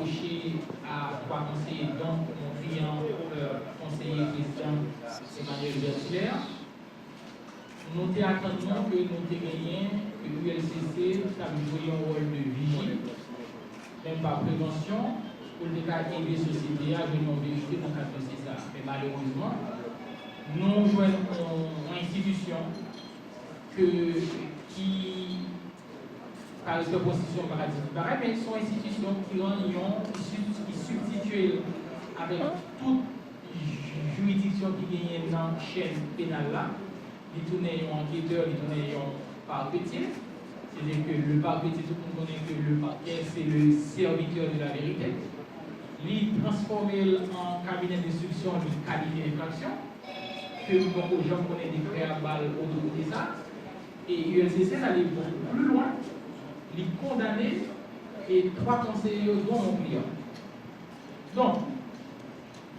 reproché à trois conseillers, donc mon client, conseiller président Emmanuel Bertilaire. Nous attendons que nous gagnions que l'ULCC a joué un rôle de vigile, même par prévention, pour aider la société à venir en vérité dans le cadre de ça. Mais malheureusement, nous jouons une institution qui, par la constitution pareil, mais sont institutions qui substituent avec toute juridiction qui gagne dans la chaîne pénale là. Ils tournent un enquêteur, ils tournent un parquetier. C'est-à-dire que le parquetier, tout le monde connaît que le parquet, c'est le serviteur de la vérité. Ils transforment en cabinet d'instruction le cabinet d'infraction. Que beaucoup de gens connaissent des préalables autour de ça. Et l'ULCC allait beaucoup plus loin. Les condamner et trois conseillers dont mon client. Donc,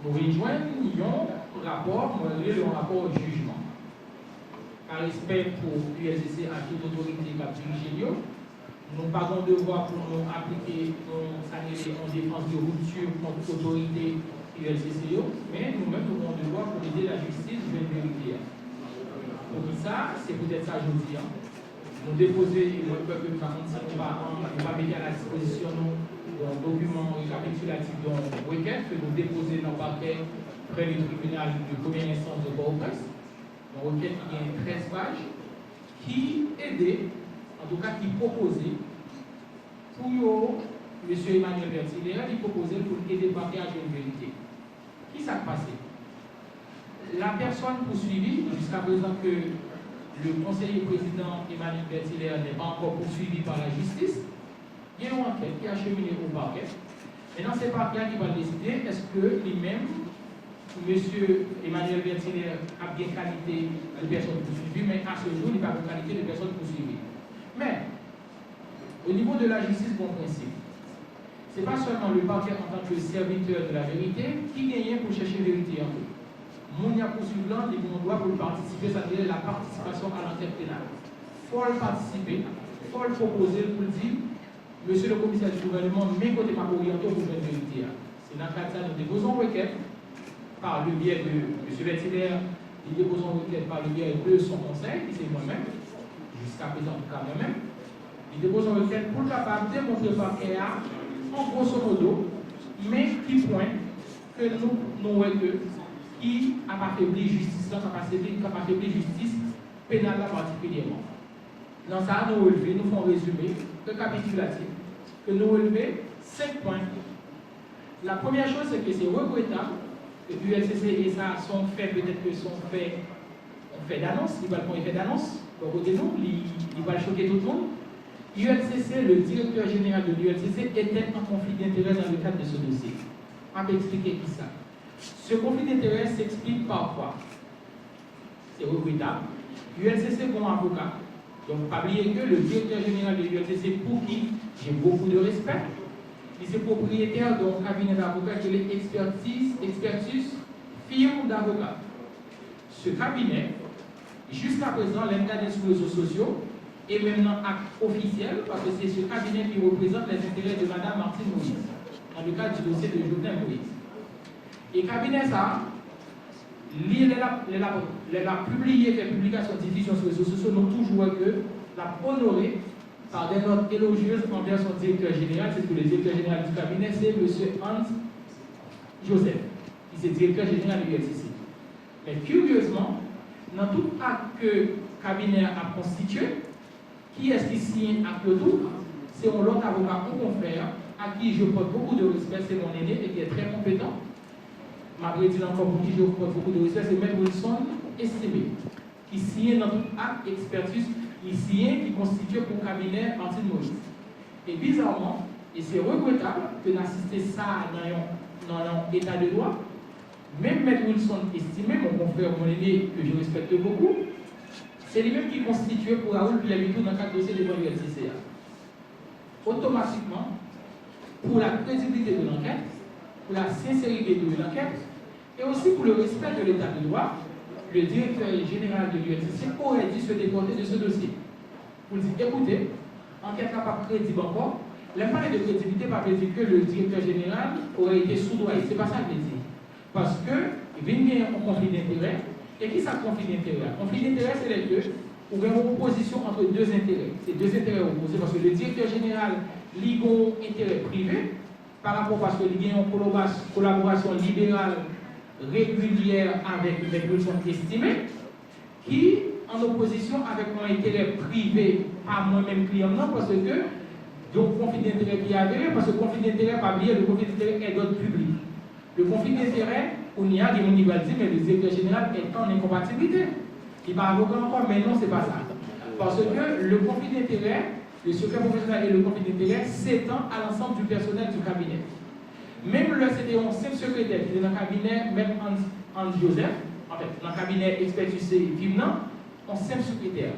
nous rejoignons le rapport au jugement. Par respect pour l'ULCC à toute autorité qui a dirigé, nous n'avons pas de devoir pour nous appliquer en défense de rupture contre l'autorité ULCC, mais nous-mêmes nous avons devoir pour aider la justice de la vérité. Pour ça, c'est peut-être ça aujourd'hui. Nous déposer, le peuple va mettre à la disposition d'un document récapitulatif d'un requête que nous déposons dans le parquet près du tribunal de première instance de Port-au-Prince. Une requête qui a 13 pages, qui aidait, en tout cas qui proposait, pour M. Emmanuel Bertilaire, il proposait pour aider le parquet à jouer une vérité. Qui s'est passé? La personne poursuivie, jusqu'à présent que le conseiller président Emmanuel Bertilaire n'est pas encore poursuivi par la justice, il y a une enquête qui a cheminé au parquet. Maintenant, c'est le parquet qui va décider est-ce que lui-même, M. Emmanuel Bertilaire, a bien qualité de personne poursuivie, mais à ce jour, il n'a pas de qualité de personne poursuivie. Mais, au niveau de la justice, bon principe, ce n'est pas seulement le parquet en tant que serviteur de la vérité qui gagne pour chercher la vérité en eux. Mon y a poursuivant, il doit pour participer, ça veut dire la participation à l'enquête pénale. Il faut le participer, il faut le proposer pour dire, monsieur le commissaire du gouvernement, mes côtés m'a orienté pour faire vérité. C'est dans le cadre de ça, nous déposons une requête par le biais de M. Bertilaire, nous déposons une requête par le biais de son conseil, qui c'est moi-même, jusqu'à présent en tout cas moi-même. Nous déposons une requête pour capable de démontrer le parquet en grosso modo, mais qui pointe que nous qui a affaibli justice, qui a affaibli justice pénale particulièrement. Dans ça, nous relevons, nous faisons un résumé récapitulatif, que nous relevons 5 points. La première chose, c'est que c'est regrettable que l'ULCC et ça sont faits, peut-être que sont faits, on fait d'annonce, ils veulent qu'on ait fait d'annonce, pour côté nous, ils veulent choquer tout le monde. L'ULCC, le directeur général de l'ULCC, était en conflit d'intérêt dans le cadre de ce dossier. On va expliquer qui ça. Ce conflit d'intérêt s'explique par quoi? C'est regrettable. L'ULCC est un avocat. Donc, pas oublier que le directeur général de l'ULCC, pour qui j'ai beaucoup de respect, il est propriétaire d'un cabinet d'avocats qui est expertise firme d'avocats. Ce cabinet, jusqu'à présent, l'intérêt sur les réseaux sociaux, est maintenant acte officiel parce que c'est ce cabinet qui représente les intérêts de Mme Martine Moïse, dans le cadre du dossier de Jovenel Moïse. Et le cabinet, ça, il a publié des publications de diffusion sur les réseaux sociaux, nous toujours que l'a honoré par des notes élogieuses envers son directeur général, c'est que le directeur général du cabinet, c'est M. Hans Joseph, qui est directeur général de l'ULCC. Mais curieusement, dans tout acte que le cabinet a constitué, qui est-ce qui signe acte tout? C'est mon autre avocat, mon confrère, à qui je porte beaucoup de respect, c'est mon aîné et qui est très compétent. Malgré dit encore pour qui je porte beaucoup de respect, c'est M. Wilson Estimé, qui signe dans tout acte expertise, qui constitue pour le cabinet Martine Moïse. Et bizarrement, et c'est regrettable que d'assister ça dans un état de droit, même M. Wilson Estimé, mon confrère, mon aîné, que je respecte beaucoup, c'est lui-même qui constitue pour Raoul Pierre-Vitou dans le cadre dossier de l'ULCC. Automatiquement, pour la crédibilité de l'enquête, pour la sincérité de l'enquête, et aussi pour le respect de l'état de droit, le directeur général de l'ULCC aurait dû se déporter de ce dossier. Pour dire, écoutez, enquête n'a pas crédible encore, L'imparler de crédibilité ne veut dire que le directeur général aurait été soudoyé. Ce n'est pas ça que je dis. Parce qu'il vient un conflit d'intérêt. Et qui ça conflit d'intérêt? Conflit d'intérêt, c'est les deux. Ou bien une opposition entre deux intérêts. C'est deux intérêts opposés parce que le directeur général ligue un intérêt privé par rapport parce qu'il y a une collaboration libérale régulière avec des personnes estimées qui en opposition avec un intérêt privé à moi-même client non parce que donc conflit d'intérêt qui est avéré parce que le conflit d'intérêt pas bien le conflit d'intérêt est d'autre public. Le conflit d'intérêt on y a des gens qui vont dire mais le directeur général est en incompatibilité. Il va avocat encore mais non c'est pas ça. Parce que le conflit d'intérêt, le secret professionnel et le conflit d'intérêt s'étend à l'ensemble du personnel du cabinet. Même le c'était un simple secrétaire qui est dans le cabinet, même Hans Joseph, en fait, dans le cabinet expertise Vimnan, un simple secrétaire.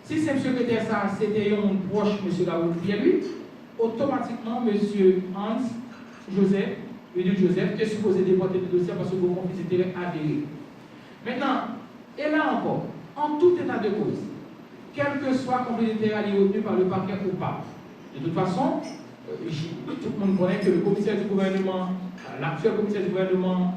Si simple secrétaire, ça c'était un proche, M. Raoul Pierre-Louis, automatiquement, M. Hans Joseph, Edith Joseph, est supposé déporter le dossier parce que le conflit d'intérêt avéré. Maintenant, et là encore, en tout état de cause, quel que soit le conflit d'intérêt retenu par le parquet ou pas, de toute façon, tout le monde connaît que le commissaire du gouvernement, l'actuel commissaire du gouvernement,